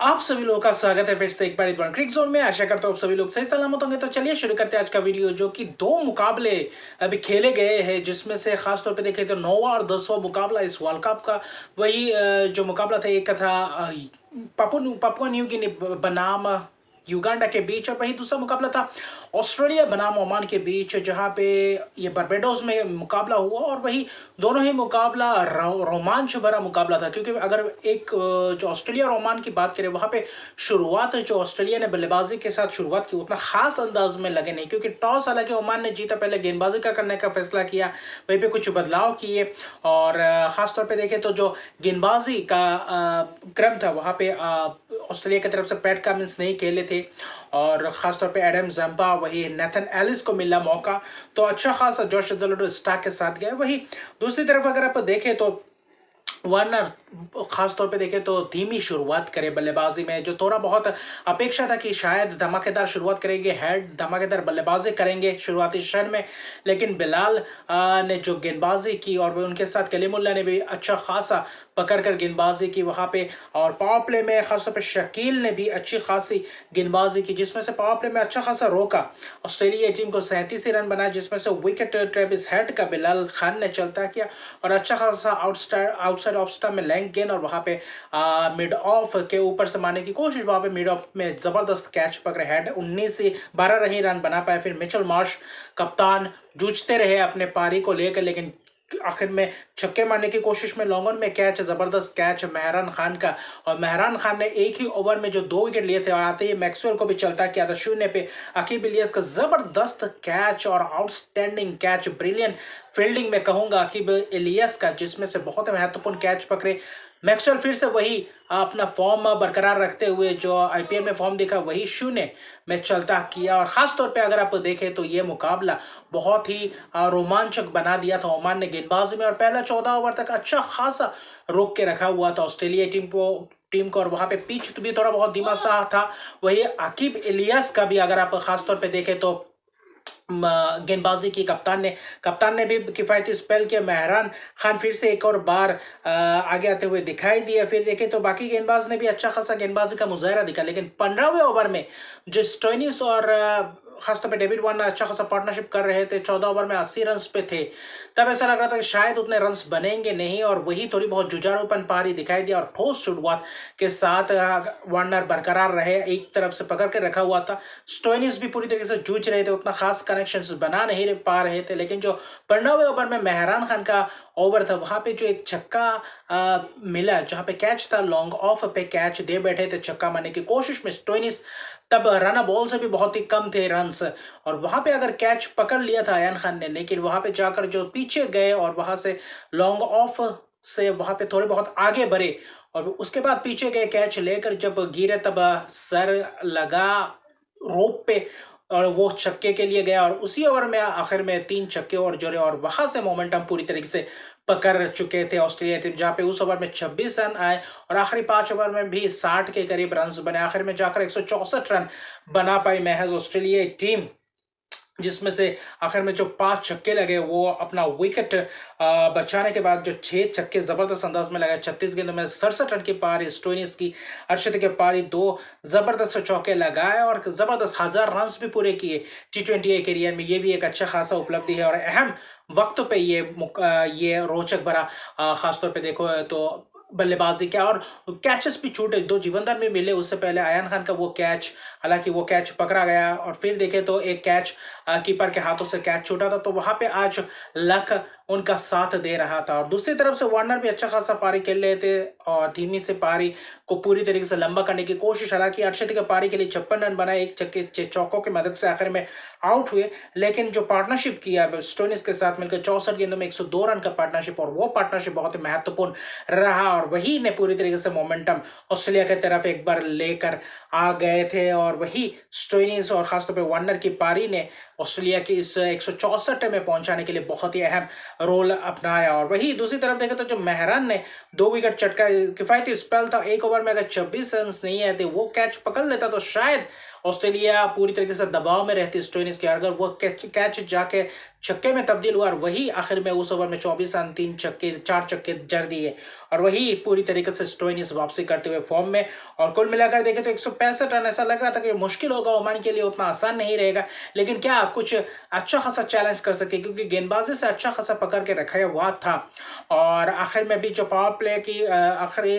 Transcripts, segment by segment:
आप सभी लोगों का स्वागत है फिर से एक बार क्रिक जोन में। आशा करता हूँ आप सभी लोग सही सलामत होंगे। तो चलिए शुरू करते हैं आज का वीडियो, जो कि दो मुकाबले अभी खेले गए हैं, जिसमें से खास तौर पे देखें तो 9वां और 10वां मुकाबला इस वर्ल्ड कप का। वही जो मुकाबला था एक था पापुआ न्यू गिनी बनाम युगांडा के बीच, और वही दूसरा मुकाबला था ऑस्ट्रेलिया बनाम ओमान के बीच, जहां पे ये बारबाडोस में मुकाबला हुआ। और वही दोनों ही मुकाबला रोमांच भरा मुकाबला था, क्योंकि अगर एक जो ऑस्ट्रेलिया और ओमान की बात करें, वहां पे शुरुआत जो ऑस्ट्रेलिया ने बल्लेबाजी के साथ शुरुआत की उतना खास अंदाज में लगे नहीं, क्योंकि टॉस हालांकि ओमान ने जीता, पहले गेंदबाजी का करने का फैसला किया, वहीं पे कुछ बदलाव किए। और खासतौर पे देखें तो जो गेंदबाजी का क्रम था, वहां पे ऑस्ट्रेलिया की तरफ से पैट कमिंस नहीं खेले थे, और खासतौर पे एडम जंपा, वही नेथन एलिस को मिला मौका, तो अच्छा खासा जोश स्टार्क के साथ गया। वही दूसरी तरफ अगर आप देखें तो वार्नर खास तौर पे देखें तो धीमी शुरुआत करे बल्लेबाजी में, जो थोड़ा बहुत अपेक्षा था कि शायद धमाकेदार शुरुआत करेंगे, हेड धमाकेदार बल्लेबाजी करेंगे शुरुआती क्षण में, लेकिन बिलाल ने जो गेंदबाजी की, और उनके साथ कलीमुल्लाह ने भी अच्छा खासा पकड़ कर गेंदबाजी की वहां पे। और पावर प्ले में खासतौर पे शकील ने भी अच्छी खासी गेंदबाजी की, जिसमें से पावर प्ले में अच्छा खासा रोका ऑस्ट्रेलिया टीम को, 37 रन बनाए, जिसमें से विकेट ट्रेविस हेड का बिलाल खान ने चलता किया, और अच्छा खासा आउटसाइड ऑफ स्टंप में लैंग गेंद, और वहां पे मिड ऑफ के ऊपर से मारने की कोशिश, वहां पे मिड ऑफ में जबरदस्त कैच पकड़े हेड, 19 से 12 रही रन बना पाए। फिर मिचेल मार्श कप्तान जूझते रहे अपने पारी को लेकर, लेकिन आखिर में छक्के मारने की कोशिश में लॉन्ग ऑन में कैच, जबरदस्त कैच मेहरान खान का, और मेहरान खान ने एक ही ओवर में जो 2 विकेट लिए थे, और आते ही मैक्सवेल को भी चलता किया था शून्य पे। अकीब इलियस का जबरदस्त कैच और आउटस्टैंडिंग कैच, ब्रिलियंट फील्डिंग में कहूंगा अकीब इलियस का, जिसमें से बहुत महत्वपूर्ण कैच पकड़े। मैक्सवेल फिर से वही अपना फॉर्म बरकरार रखते हुए जो आईपीएल में फॉर्म दिखा, वही शून्य में चलता किया। और खास तौर पे अगर आप देखें तो ये मुकाबला बहुत ही रोमांचक बना दिया था ओमान ने गेंदबाजी में, और पहला 14 ओवर तक अच्छा खासा रोक के रखा हुआ था ऑस्ट्रेलिया टीम को, और वहां पे पिच भी थोड़ा बहुत धीमा सा था। वही अकीब इलियस का भी अगर आप खासतौर पे देखें तो गेंदबाजी की कप्तान ने भी किफायती स्पेल किया। मेहरान खान फिर से एक और बार आगे आते हुए दिखाई दिए। फिर देखें तो बाकी गेंदबाज ने भी अच्छा खासा गेंदबाजी का मुजाहरा दिखा, लेकिन 15वें ओवर में जो स्टोइनिस और खासतौर पे डेविड वार्नर अच्छा खासा पार्टनरशिप कर रहे थे, 14 ओवर में 80 रन पे थे, तब ऐसा लग रहा था कि शायद उतने रन्स बनेंगे नहीं, और वही थोड़ी बहुत जुझारूपन पारी दिखाई दिया, और ठोस शुरुआत के साथ वार्नर बरकरार रहे, एक तरफ से पकड़ के रखा हुआ था। स्टोइनिस भी पूरी तरीके से जूझ रहे थे, उतना खास कनेक्शंस बना नहीं पा रहे थे, लेकिन जो 15वें ओवर में मेहरान खान का ओवर था, वहां पे जो एक छक्का मिला, जहां पे कैच था, लॉन्ग ऑफ पे कैच दे बैठे थे छक्का मारने की कोशिश में स्टोइनिस, तब रन बॉल से भी बहुत ही कम थे रन्स, और वहां पे अगर कैच पकड़ लिया था अयान खान ने, लेकिन वहां पे जाकर जो पीछे गए और वहां से लॉन्ग ऑफ से वहां पे थोड़े बहुत आगे बढ़े, और उसके बाद पीछे गए कैच लेकर जब गिरे, तब सर लगा रोप पे, और वो छक्के के लिए गया, और उसी ओवर में आखिर में 3 छक्के और जोड़े, और वहां से मोमेंटम पूरी तरीके से पकड़ चुके थे ऑस्ट्रेलिया टीम, जहां पे उस ओवर में 26 रन आए, और आखिरी 5 ओवर में भी 60 के करीब रन बने। आखिर में जाकर 164 रन बना पाई महज ऑस्ट्रेलिया टीम, जिसमें से आखिर में जो 5 छक्के लगे, वो अपना विकेट बचाने के बाद जो 6 छक्के जबरदस्त अंदाज में लगे, 36 गेंदों में 67 रन की पारी स्टोइनिस की, अर्शद के पारी 2 जबरदस्त चौके लगाए, और जबरदस्त 1000 रन भी पूरे किए T20 करियर में। ये भी एक अच्छा खासा उपलब्धि है, और अहम वक्त पे ये रोचक भरा खासतौर पे देखो तो बल्लेबाजी क्या, और कैचेस भी छूटे, 2 जीवनदान भी मिले उससे पहले। अयान खान का वो कैच, हालांकि वो कैच पकड़ा गया, और फिर देखे तो एक कैच कीपर के हाथों से कैच छूटा था, तो वहां पे आज लक उनका साथ दे रहा था। और दूसरी तरफ से वार्नर भी अच्छा खासा पारी खेल रहे थे, और धीमी से पारी को पूरी तरीके से लंबा करने की कोशिश, हालांकि अर्शद के पारी के लिए 56 रन बनाए, एक छक्के चौकों की मदद से आखिर में आउट हुए, लेकिन जो पार्टनरशिप किया स्टोइनिस के साथ मिलकर 64 गेंदों में 102 रन का पार्टनरशिप, और वो पार्टनरशिप बहुत ही महत्वपूर्ण रहा, और वही ने पूरी तरीके से मोमेंटम ऑस्ट्रेलिया की तरफ एक बार लेकर आ गए थे। और वही स्टोइनिस और खासतौर पर वार्नर की पारी ने ऑस्ट्रेलिया की इस 164 में पहुंचाने के लिए बहुत ही अहम रोल अपनाया। और वही दूसरी तरफ देखें तो जो मेहरान ने 2 विकेट चटका, किफायती स्पेल था, एक ओवर में अगर 26 रन नहीं आए थे, वो कैच पकड़ लेता तो शायद ऑस्ट्रेलिया पूरी तरीके से दबाव में रहती स्टोइनिस के, अगर वो कैच जाके छक्के में तब्दील हुआ और वही आखिर में उस ओवर में 24 रन 4 छक्के जड़ दिए और वही पूरी तरीके से स्टोइनिस वापसी करते हुए फॉर्म में। और कुल मिलाकर देखें तो 165 रन, ऐसा लग रहा था कि मुश्किल होगा ओमान के लिए, उतना आसान नहीं रहेगा, लेकिन क्या कुछ अच्छा खासा चैलेंज कर सके क्योंकि गेंदबाजी से अच्छा खासा पकड़ के रखा हुआ था। और आखिर में भी जो पावर प्ले की आखिरी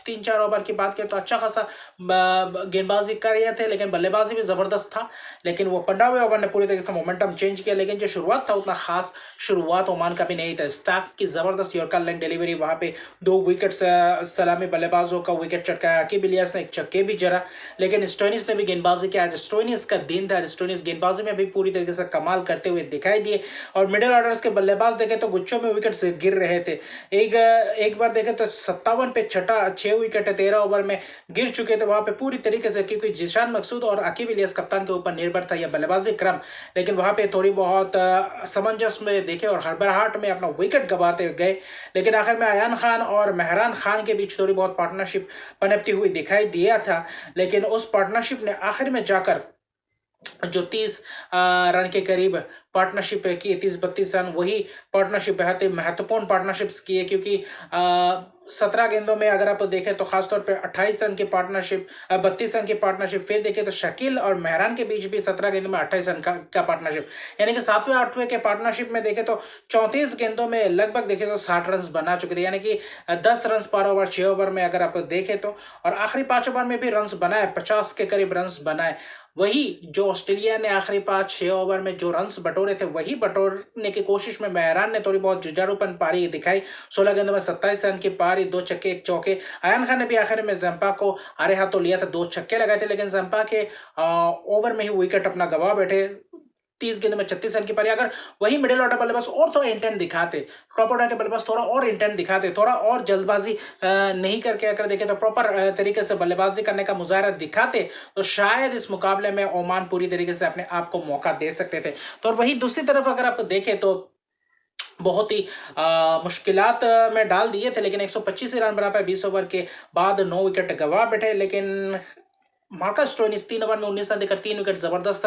3-4 ओवर की बात करें तो अच्छा खासा गेंदबाजी कर रहे थे, लेकिन बल्लेबाजी भी जबरदस्त था। लेकिन वो 15वें ओवर ने पूरी तरीके से मोमेंटम चेंज किया, लेकिन जो शुरुआत था उतना खास शुरुआत ओमान का भी नहीं था। स्टार्क की जबरदस्त यॉर्कर लाइन डिलीवरी, वहां पे 2 विकेट सलामी बल्लेबाजों का विकेट चटकाया, अकीब इलियास ने एक छक्के भी जरा, लेकिन स्टोइनिस ने भी गेंदबाजी किया। आज स्टोइनिस का दिन था, स्टोइनिस गेंदबाजी में भी पूरी तरीके से कमाल करते हुए दिखाई दिए। और मिडिल ऑर्डर्स के बल्लेबाज देखे तो गुच्छों में विकेट से गिर रहे थे। एक बार देखे तो 57 पे 6 विकेट 13 ओवर में गिर चुके थे वहां पे पूरी तरीके से, क्योंकि जिशान मकसूद और अकीब इलियास कप्तान के ऊपर निर्भर था यह बल्लेबाजी क्रम। लेकिन वहां पे थोड़ी बहुत समंजस में देखे और हड़बड़ाहट में अपना विकेट गंवाते गए। लेकिन आखिर में अयान खान और मेहरान खान के बीच थोड़ी बहुत पार्टनरशिप पनपती हुई दिखाई दिया था, लेकिन उस पार्टनरशिप ने आखिर में जाकर जो 30 रन के करीब पार्टनरशिप की, 30-32 रन, वही पार्टनरशिप बहुत ही महत्वपूर्ण पार्टनरशिप्स की है क्योंकि 17 गेंदों में अगर आप देखें तो खासतौर पे 28 रन की पार्टनरशिप, 32 रन की पार्टनरशिप। फिर देखें तो शकील और मेहरान के बीच भी 17 गेंदों में 28 रन का पार्टनरशिप, यानी कि 7वें-8वें के पार्टनरशिप में देखें तो 34 गेंदों में लगभग देखें तो 60 रन बना चुके थे, यानी कि 10 रन पर ओवर 6 ओवर में अगर आप देखें तो। और आखिरी 5 ओवर में भी रन बनाए, 50 के करीब रन बनाए। वही जो ऑस्ट्रेलिया ने आखिरी 5-6 ओवर में जो रन्स बटोरे थे वही बटोरने की कोशिश में मेहरान ने थोड़ी बहुत जुझारूपन पारी दिखाई। 16 गेंदों में 27 रन की पारी, 2 छक्के 1 चौके। अयान खान ने भी आखिर में जंपा को आरे हाथों लिया था, 2 छक्के लगाए थे, लेकिन जंपा के ओवर में ही विकेट अपना गंवा बैठे। 30 गेंदों में 36 रन की पारी। अगर वही मिडिल ऑर्डर बल्लेबाज और थोड़ा इंटेंट दिखाते, टॉप ऑर्डर के बल्लेबाज थोड़ा और इंटेंट दिखाते, थोड़ा और जल्दबाजी नहीं करके अगर देखें तो प्रॉपर तरीके से बल्लेबाजी करने का मुजाहरा दिखाते तो शायद इस मुकाबले में ओमान पूरी तरीके से अपने आप को मौका दे सकते थे। तो वही दूसरी तरफ अगर आप देखें तो बहुत ही मुश्किलात में डाल दिए थे, लेकिन 125 रन बना पाए 20 ओवर के बाद, 9 विकेट गंवा बैठे। लेकिन मार्कस स्टोइनिस 3 ओवर में 19 रन देकर 3 विकेट, जबरदस्त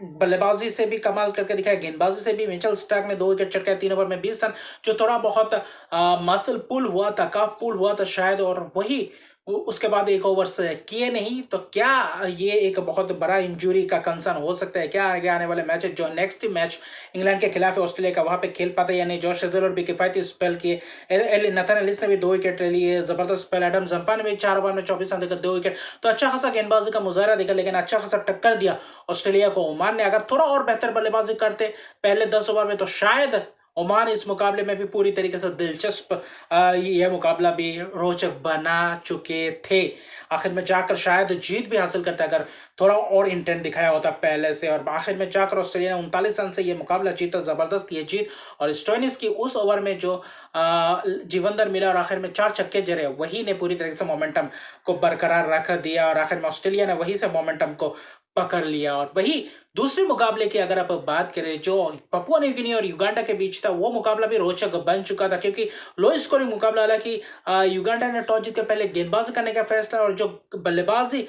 बल्लेबाजी से भी कमाल करके दिखाया, गेंदबाजी से भी। मिचेल स्टार्क ने 2 विकेट चटकाए 3 ओवर में 20 रन, जो थोड़ा बहुत मसल पुल हुआ था, काफ पुल हुआ था शायद, और वही उसके बाद 1 ओवर से किए नहीं। तो क्या ये एक बहुत बड़ा इंजरी का कंसर्न हो सकता है? क्या आगे आने वाले मैच, जो नेक्स्ट मैच इंग्लैंड के खिलाफ है ऑस्ट्रेलिया का, वहां पे खेल पाते या नहीं? जॉश हेजलवुड भी किफायती स्पेल किए, नथन एलिस ने भी 2 विकेट लिए, जबरदस्त स्पेल। एडम जंपा ने भी 4 ओवर में 24 रन देकर 2 विकेट। तो अच्छा खासा गेंदबाजी का मुजाहरा दिखा, लेकिन अच्छा खासा टक्कर दिया ऑस्ट्रेलिया को ओमान ने। अगर थोड़ा और बेहतर बल्लेबाजी करते पहले 10 ओवर में तो शायद ओमान इस मुकाबले में भी पूरी तरीके से दिलचस्प, यह मुकाबला भी रोचक बना चुके थे। आखिर में जाकर शायद जीत भी हासिल करता अगर थोड़ा और इंटेंट दिखाया होता पहले से। और आखिर में जाकर ऑस्ट्रेलिया ने 39 रन से यह मुकाबला जीता, जबरदस्त ये जीत। और स्टोइनिस की उस ओवर में जो जीवंदर मिला और आखिर में 4 छक्के जड़े, वही ने पूरी तरीके से मोमेंटम को बरकरार रख दिया और आखिर में ऑस्ट्रेलिया ने वही से मोमेंटम को पकड़ लिया। और वही दूसरे मुकाबले की अगर आप बात करें जो पपुआ न्यू और युगांडा के बीच था, वो मुकाबला भी रोचक बन चुका था क्योंकि लो स्कोरिंग मुकाबला। हालांकि युगांडा ने टॉस जीत के पहले गेंदबाजी करने का फैसला, और जो बल्लेबाजी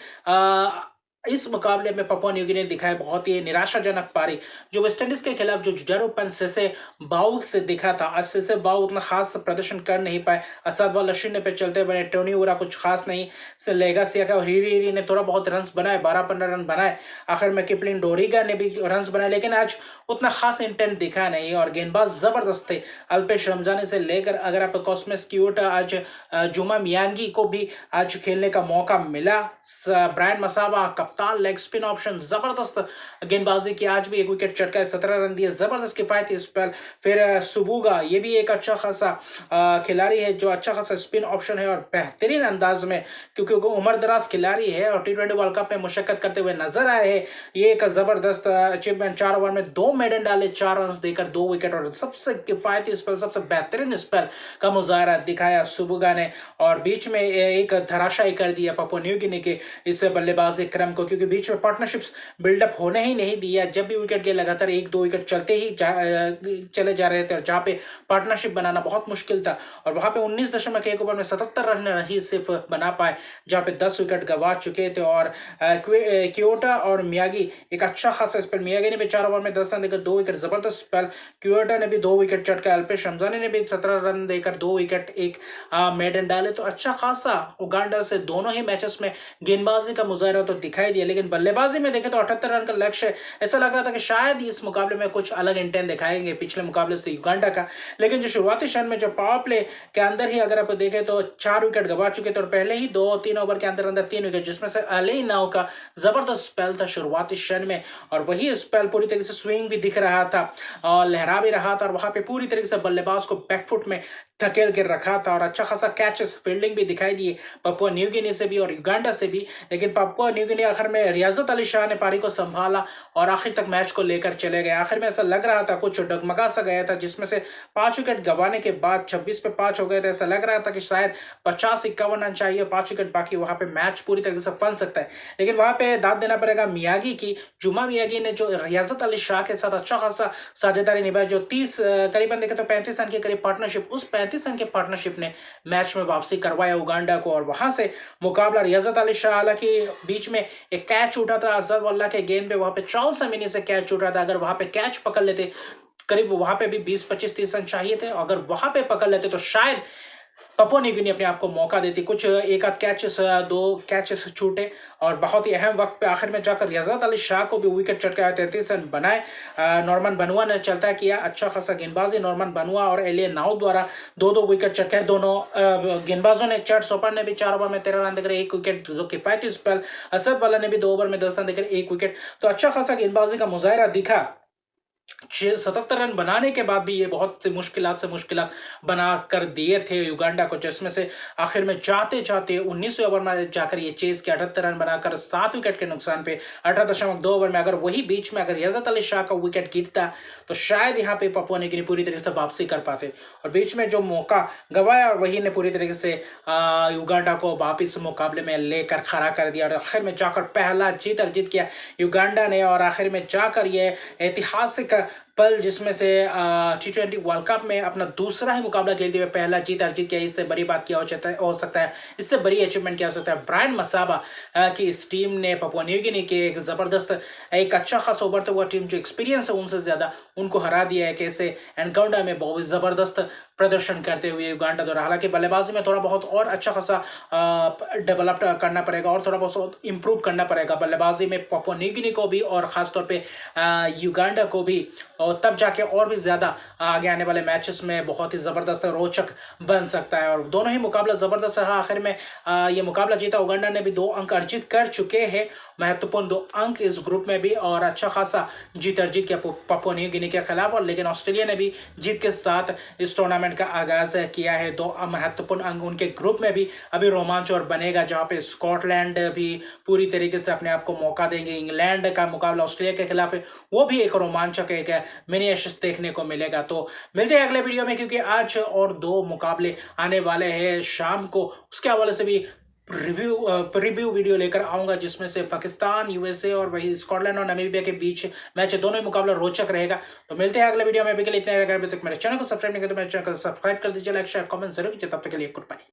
इस मुकाबले में पपुआ न्यू गिनी ने दिखाया बहुत ही निराशाजनक पारी, जो वेस्टइंडीज के खिलाफ जो जुझारूपन सेसे बाउ से दिखा था। आज सेसे बाउ उतना खास प्रदर्शन कर नहीं पाए, असद वाला शून्य पे चलते बने, टोनी उरा कुछ खास नहीं से लेगासी का, और हीरी ने थोड़ा बहुत रन बनाए, 12-15 रन बनाए। आखिर में किपलिन डोरिगा ने भी रन बनाए, लेकिन आज उतना खास इंटेंट दिखा नहीं। और गेंदबाज जबरदस्त थे, अल्पेश रमजानी से लेकर अगर आप कॉस्मस क्यूट, आज जुमा मियांगी को भी आज खेलने का मौका मिला। ब्रायन मसावा कप्तान, लेग स्पिन ऑप्शन, जबरदस्त गेंदबाजी की, आज भी 1 विकेट चटकाए, 17 रन दिए, जबरदस्त किफायती स्पेल। फिर सुबुगा, ये भी एक अच्छा खासा खिलाड़ी है जो अच्छा खासा स्पिन ऑप्शन है और बेहतरीन अंदाज में, क्योंकि वो उम्र दराज खिलाड़ी है और T20 वर्ल्ड कप में मुशक्कत करते हुए नजर आए हैं। ये एक जबरदस्त अचीवमेंट, 4 ओवर में 2 मेडन डाले, 4 रन देकर 2 विकेट, और सबसे किफायती स्पेल, सबसे बेहतरीन स्पेल का मुजाहरा दिखाया सुबुगा ने। और बीच में एक धराशायी कर दिया पपुआ न्यू गिनी के इस बल्लेबाजी क्रम को, को, क्योंकि बीच में पार्टनरशिप्स बिल्डअप होने ही नहीं दिया। जब भी विकेट गए लगातार 1-2 विकेट चलते ही चले जा रहे थे, और जहाँ पे पार्टनरशिप बनाना बहुत मुश्किल था। और वहाँ पे 19.1 ओवर में 77 रन ही सिर्फ बना पाए, जहाँ पे 10 विकेट गंवा चुके थे। और क्योटा और मियागी एक अच्छा खासा स्पेल, मियागी ने भी 4 ओवर में 10 रन देकर 2 विकेट, जबरदस्त स्पेल। क्योटा ने भी 2 विकेट चटका, अल्पेश रमजानी ने भी 17 रन देकर 2 विकेट, एक मेडन डाले। तो अच्छा खासा उगांडा से दोनों ही मैचेस में गेंदबाजी का मुजाहरा तो दिखाई दिया, लेकिन बल्लेबाजी में देखे तो 78 रन का लक्ष्य, ऐसा लग रहा था कि शायद इस मुकाबले में कुछ अलग इंटेंट दिखाएंगे पिछले मुकाबले से युगांडा का। लेकिन जो शुरुआती क्षण में जो पावर प्ले के अंदर ही अगर आप देखें तो 4 विकेट गंवा चुके थे, और पहले ही 2-3 ओवर के अंदर अंदर 3 विकेट, जिसमें से अली नाव का जबरदस्त स्पेल था शुरुआती क्षण में। और वही स्पेल पूरी तरीके से स्विंग भी दिख रहा था और लहरा भी रहा था, और वहां पे पूरी तरीके से बल्लेबाज को बैकफुट में धकेल के रखा था। और अच्छा खासा कैचेस, फील्डिंग भी दिखाई दिए पपुआ न्यू गिनी से भी और युगांडा से भी। लेकिन पपुआ न्यू गिनी आखिर में रियाजत अली शाह ने पारी को संभाला और आखिर तक मैच को लेकर चले गए। आखिर में ऐसा लग रहा था कुछ डगमगा सा गया था, जिसमें से 5 विकेट गंवाने के बाद 26 पे 5 हो गए थे। ऐसा लग रहा था कि शायद 50-51 रन चाहिए, 5 विकेट बाकी, वहां पे मैच पूरी तरीके से फंस सकता है। लेकिन वहां पे दाद देना पड़ेगा मियागी की। जुमा मियागी ने जो रियाजत अली शाह के साथ अच्छा खासा साझेदारी निभाई, जो 30 करीबन देखे तो 35 रन के करीब पार्टनरशिप, उस 35 रन के पार्टनरशिप ने मैच में वापसी करवाया उगांडा को। और वहां से मुकाबला रियाजत अली शाह, हालांकि बीच में एक कैच उठा था अजहर वल्ला के गेंद पे, वहां पे चार्ल्स अमीनी से कैच उठा था। अगर वहां पे कैच पकड़ लेते, करीब वहां पे भी 20-25-30 रन चाहिए थे, अगर वहां पे पकड़ लेते तो शायद पपुआ न्यू गिनी अपने आप को मौका देती। कुछ एक आध कैचेस, 2 कैचेस छूटे, और बहुत ही अहम वक्त पे आखिर में जाकर रियाजत अली शाह को भी विकेट चटकाया, 33 रन बनाए। नॉर्मन बनुआ ने चलता किया, अच्छा खासा गेंदबाजी नॉर्मन बनुआ और एलियन नाउ द्वारा 2-2 विकेट चटकाए। दोनों गेंदबाजों ने, चट सोपर ने भी 4 ओवर में 13 रन देकर 1 विकेट, जो किफायती स्पेल। असद वाला ने भी 2 ओवर में 10 रन देकर 1 विकेट। तो अच्छा खासा गेंदबाजी का मुजाहरा दिखा। 77 रन बनाने के बाद भी ये बहुत से मुश्किलात बना कर दिए थे युगांडा को, जिसमें से आखिर में जाते जाते 19वें ओवर में जाकर ये चेज के 78 रन बनाकर 7 विकेट के नुकसान पे 18.2 ओवर में, अगर वही बीच में अगर रियाजत अली शाह का विकेट गिरता तो शायद यहाँ पे पपुआ न्यू गिनी पूरी तरीके से वापसी कर पाते। और बीच में जो मौका गंवाया, और वही ने पूरी तरीके से युगांडा को वापिस मुकाबले में लेकर खड़ा कर दिया, और आखिर में जाकर पहला जीत अर्जित किया युगांडा ने। और आखिर में जाकर ये ऐतिहासिक पल, जिसमें से T20 वर्ल्ड कप में अपना दूसरा ही मुकाबला खेलते हुए पहला जीत अर्जित किया, इससे बड़ी बात क्या हो सकता है, इससे बड़ी अचीवमेंट क्या हो सकता है। ब्रायन मसाबा की इस टीम ने पपुआ न्यू गिनी के एक जबरदस्त, एक अच्छा खासा उभरता हुआ टीम जो एक्सपीरियंस है उनसे ज्यादा, उनको हरा दिया है। कैसे एनकाउंडा में बहुत जबरदस्त प्रदर्शन करते हुए युगांडा द्वारा। हालांकि बल्लेबाजी में थोड़ा बहुत और अच्छा खासा डेवलप करना पड़ेगा और थोड़ा बहुत इंप्रूव करना पड़ेगा बल्लेबाजी में पपुआ न्यू गिनी को भी, और खासतौर पे युगांडा को भी, और तब जाके और भी ज्यादा आगे आने वाले मैचेस में बहुत ही जबरदस्त रोचक बन सकता है। और दोनों ही मुकाबला जबरदस्त रहा। आखिर में ये मुकाबला जीता, उगांडा ने भी 2 अंक अर्जित कर चुके हैं, महत्वपूर्ण 2 अंक इस ग्रुप में भी, और अच्छा खासा जीत अर्जित किया पपुआ न्यू गिनी के खिलाफ। और लेकिन ऑस्ट्रेलिया ने भी जीत के साथ इस टूर्नामेंट का आगाज किया है। 2 महत्वपूर्ण अंक उनके ग्रुप में भी अभी रोमांच और बनेगा, जहां पे स्कॉटलैंड भी पूरी तरीके से अपने आप को मौका देंगे। इंग्लैंड का मुकाबला ऑस्ट्रेलिया के खिलाफ है, वो भी एक रोमांचक एक मिनी एशेस देखने को मिलेगा। तो मिलते हैं अगले वीडियो में, क्योंकि आज और 2 मुकाबले आने वाले हैं शाम को, उसके हवाले से भी रिव्यू वीडियो लेकर आऊंगा, जिसमें से पाकिस्तान, यूएसए और वही स्कॉटलैंड और नामीबिया के बीच मैच है। दोनों ही मुकाबला रोचक रहेगा। तो मिलते हैं अगले वीडियो में। अभी के लिए इतना, अगर अभी तक मेरे चैनल को सब्सक्राइब नहीं किया तो मेरे चैनल को सब्सक्राइब कर दीजिए, लाइक शेयर कमेंट जरूर कीजिए। तब तक के लिए गुड बाय।